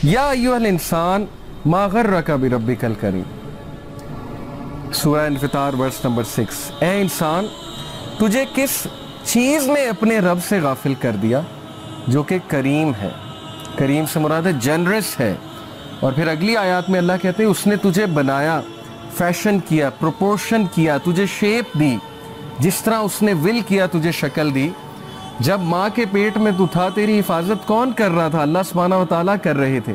या अय्युहल इंसान मा गर्रका बिरब्बिकल करीम, सूरह इन्फितार वर्स नंबर 6। ए इंसान, तुझे किस चीज़ ने अपने रब से गाफिल कर दिया जो कि करीम है। करीम से मुराद है जनरस है। और फिर अगली आयत में अल्लाह कहते हैं उसने तुझे बनाया, फैशन किया, प्रोपोर्शन किया, तुझे शेप दी, जिस तरह उसने विल किया तुझे शक्ल दी। जब माँ के पेट में तू था तेरी हिफाजत कौन कर रहा था? अल्लाह सुब्हानहू व तआला कर रहे थे।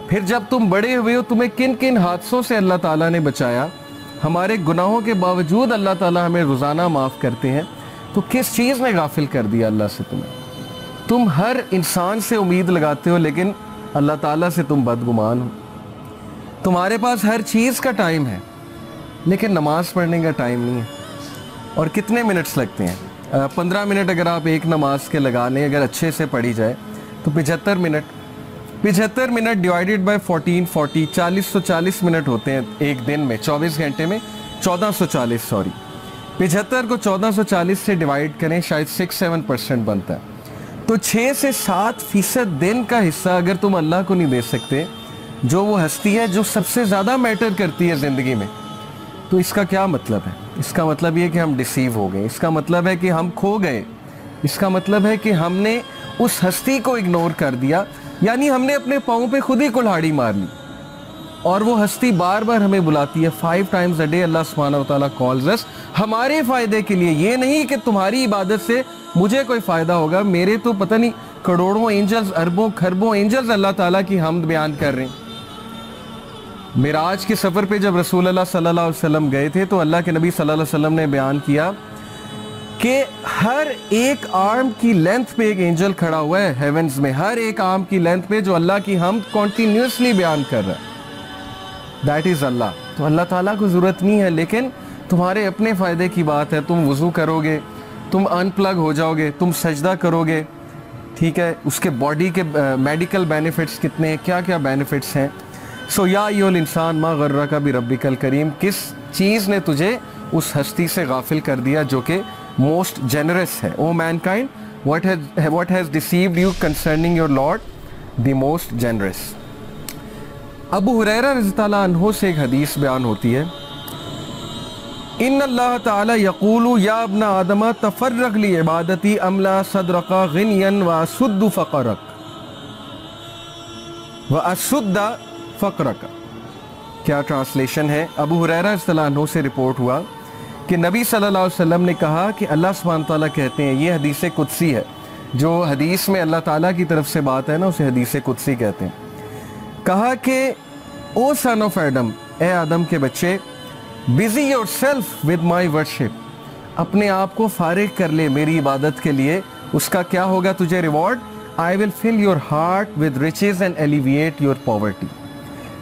फिर जब तुम बड़े हुए हो तुम्हें किन किन हादसों से अल्लाह ताला ने बचाया। हमारे गुनाहों के बावजूद अल्लाह ताला हमें रोज़ाना माफ़ करते हैं। तो किस चीज़ ने गाफिल कर दिया अल्लाह से तुम्हें? तुम हर इंसान से उम्मीद लगाते हो लेकिन अल्लाह ताला से तुम बदगुमान हो। तुम्हारे पास हर चीज़ का टाइम है लेकिन नमाज पढ़ने का टाइम नहीं है। और कितने मिनट्स लगते हैं? 15 मिनट अगर आप एक नमाज के लगा लें, अगर अच्छे से पढ़ी जाए तो 75 minute. 75 minute divided by 14, 40, 40 minute होते हैं एक दिन में। 24 घंटे में 1440, सॉरी 75 को 1440 से डिवाइड करें, शायद 6-7% बनता है। तो 6 से 7% दिन का हिस्सा अगर तुम अल्लाह को नहीं दे सकते, जो वो हस्ती है जो सबसे ज़्यादा मैटर करती है ज़िंदगी में, तो इसका क्या मतलब है? इसका मतलब ये कि हम डिसीव हो गए। इसका मतलब है कि हम खो गए। इसका मतलब है कि हमने उस हस्ती को इग्नोर कर दिया, यानी हमने अपने पाँव पे खुद ही कुल्हाड़ी मार ली। और वो हस्ती बार बार हमें बुलाती है। 5 times a day अल्लाह सुब्हानहू व तआला कॉल्स अस, हमारे फ़ायदे के लिए। ये नहीं कि तुम्हारी इबादत से मुझे कोई फ़ायदा होगा। मेरे तो पता नहीं करोड़ों एंजल्स, अरबों खरबों एंजल्स अल्लाह ताला की हमद बयान कर रहे हैं। मिराज के सफ़र पे जब रसूल अल्लाह सल्लल्लाहु अलैहि वसल्लम गए थे तो अल्लाह के नबी सल्लल्लाहु अलैहि वसल्लम ने बयान किया कि हर एक आर्म की लेंथ पे एक एंजल खड़ा हुआ है हेवंस में, हर एक आर्म की लेंथ पे, जो अल्लाह की हमद कॉन्टीन्यूसली बयान कर रहा है। दैट इज़ अल्लाह। तो अल्लाह ताला को ज़रूरत नहीं है, लेकिन तुम्हारे अपने फ़ायदे की बात है। तुम वज़ू करोगे, तुम अनप्लग हो जाओगे, तुम सजदा करोगे, ठीक है, उसके बॉडी के मेडिकल बेनिफिट्स कितने हैं, क्या क्या बेनिफिट्स हैं। सो या अय्युहल इंसान मा गर्रका बिरब्बिकल करीम, किस चीज़ ने तुझे उस हस्ती से गाफिल कर दिया जो कि मोस्ट जेनरस है। O mankind, what has deceived you concerning your lord the most generous. Abu Huraira रज़ियल्लाहु अन्हु से एक हदीस बयान होती है, इन्नल्लाह ताला यक़ूलु या इब्न आदम तफ़र्रग़ ली इबादती अमला सदरका ग़िनियन व असुद्दु फ़क़रक व असुद्दा फ़क़रक। क्या ट्रांसलेशन है? अबू हुरैरा रज़ियल्लाहु अन्हु से रिपोर्ट हुआ कि नबी सल्लल्लाहु अलैहि वसल्लम ने कहा कि अल्लाह सुब्हानहू तआला कहते हैं, ये हदीस कुदसी है, जो हदीस में अल्लाह ताला की तरफ से बात है ना, उसे हदीस कुदसी कहते हैं। कहा कि ओ सन ऑफ एडम, ए आदम के बच्चे, busy yourself with my worship, अपने आप को फारिग कर ले मेरी इबादत के लिए। उसका क्या होगा तुझे reward? I will fill your heart with riches and alleviate your poverty.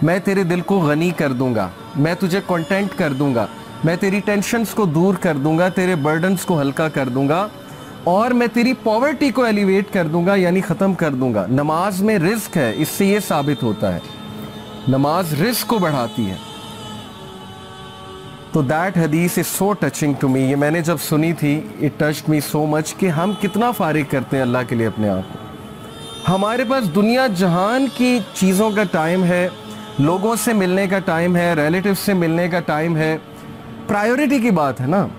मैं तेरे दिल को गनी कर दूंगा, मैं तुझे कंटेंट कर दूंगा, मैं तेरी टेंशन्स को दूर कर दूंगा, तेरे बर्डन्स को हल्का कर दूंगा, और मैं तेरी पॉवर्टी को एलिवेट कर दूंगा, यानी ख़त्म कर दूंगा। नमाज में रिस्क है, इससे ये साबित होता है नमाज रिस्क को बढ़ाती है। तो दैट हदीस is so touching to me. ये मैंने जब सुनी थी, it touched me so much कि हम कितना फारिग करते हैं अल्लाह के लिए अपने आप को। हमारे पास दुनिया जहान की चीज़ों का टाइम है, लोगों से मिलने का टाइम है, रिलेटिव से मिलने का टाइम है। प्रायोरिटी की बात है ना।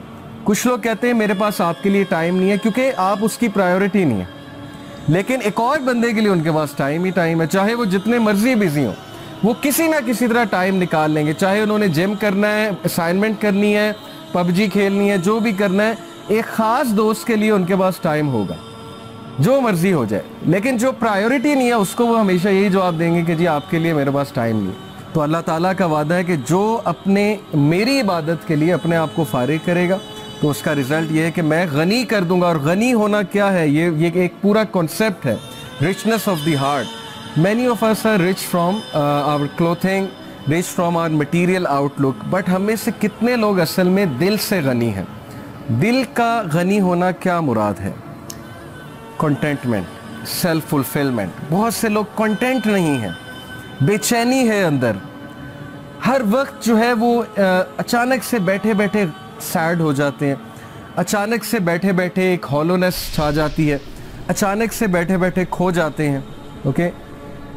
कुछ लोग कहते हैं मेरे पास आपके लिए टाइम नहीं है क्योंकि आप उसकी प्रायोरिटी नहीं है, लेकिन एक और बंदे के लिए उनके पास टाइम ही टाइम है। चाहे वो जितने मर्जी बिजी हो, वो किसी ना किसी तरह टाइम निकाल लेंगे। चाहे उन्होंने जिम करना है, असाइनमेंट करनी है, पबजी खेलनी है, जो भी करना है, एक ख़ास दोस्त के लिए उनके पास टाइम होगा, जो मर्जी हो जाए। लेकिन जो प्रायोरिटी नहीं है उसको वो हमेशा यही जवाब देंगे कि जी आपके लिए मेरे पास टाइम नहीं। तो अल्लाह ताला का वादा है कि जो अपने मेरी इबादत के लिए अपने आप को फारिग करेगा तो उसका रिजल्ट ये है कि मैं गनी कर दूंगा। और गनी होना क्या है? ये एक पूरा कॉन्सेप्ट है, richness of the heart. Many of us are rich from our clothing, rich from our material outlook, but हम में से कितने लोग असल में दिल से गनी हैं? दिल का गनी होना क्या मुराद है? Contentment, self fulfilment. बहुत से लोग कंटेंट नहीं हैं, बेचैनी है अंदर। हर वक्त जो है वो अचानक से बैठे बैठे सैड हो जाते हैं, अचानक से बैठे बैठे एक हॉलोनेस छा जाती है, अचानक से बैठे बैठे खो जाते हैं। ओके,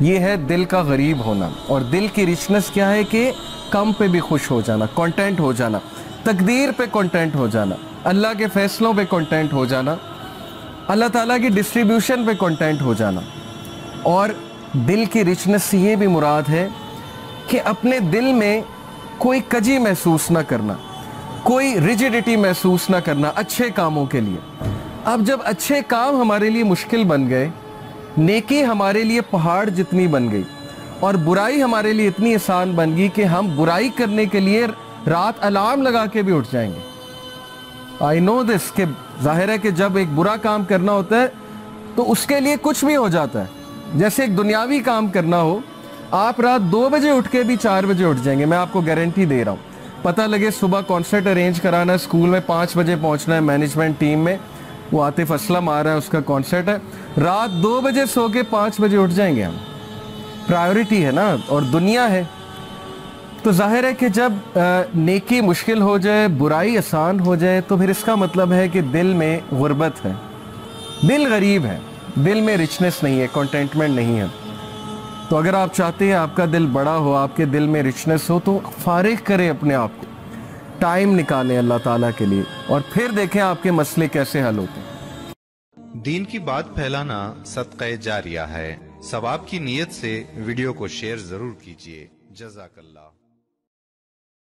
یہ ہے دل کا غریب ہونا. اور دل کی رچنس کیا ہے کہ کم پہ بھی خوش ہو جانا, کانٹینٹ ہو جانا, تقدیر پہ کانٹینٹ ہو جانا, اللہ کے فیصلوں پہ کانٹینٹ ہو جانا, اللہ تعالیٰ کی ڈسٹریبیوشن پہ کانٹینٹ ہو جانا. اور دل کی رچنس سے یہ بھی مراد ہے کہ اپنے دل میں کوئی کجی محسوس نہ کرنا, کوئی ریجیڈیٹی محسوس نہ کرنا اچھے کاموں کے لیے. اب جب اچھے کام ہمارے لیے مشکل بن گئے, نیکی ہمارے لیے پہاڑ جتنی بن گئی, اور برائی ہمارے لیے اتنی آسان بن گئی کہ ہم برائی کرنے کے لیے رات الارم لگا کے بھی اٹھ جائیں گے. I know this کہ ظاہر ہے کہ جب ایک برا کام کرنا ہوتا ہے تو اس کے لیے کچھ بھی ہو جاتا ہے. جیسے ایک دنیاوی کام کرنا ہو, آپ رات 2 بجے اٹھ کے بھی 4 بجے اٹھ جائیں گے, میں آپ کو گارنٹی دے رہا ہوں. پتہ لگے صبح کانسرٹ ارینج کرانا ہے, اسکول میں 5 بجے پہنچنا ہے, مینجمنٹ ٹیم میں وہ عاطف اسلم آ رہا ہے, اس کا کانسرٹ ہے, رات 2 بجے سو کے 5 بجے اٹھ جائیں گے ہم. پرائیورٹی ہے نا, اور دنیا ہے. تو ظاہر ہے کہ جب نیکی مشکل ہو جائے, برائی آسان ہو جائے, تو پھر اس کا مطلب ہے کہ دل میں غربت ہے, دل غریب ہے, دل میں رچنس نہیں ہے, کنٹینٹمنٹ نہیں ہے. تو اگر آپ چاہتے ہیں آپ کا دل بڑا ہو, آپ کے دل میں رچنس ہو, تو فارغ کریں اپنے آپ کو, ٹائم نکالیں اللہ تعالیٰ کے لیے, اور پھر دیکھیں آپ کے مسئلے کیسے حل ہوتے ہیں. دین کی بات پھیلانا صدقہ جاریہ ہے. ثواب کی نیت سے ویڈیو کو شیئر ضرور کیجیے. جزاک اللہ.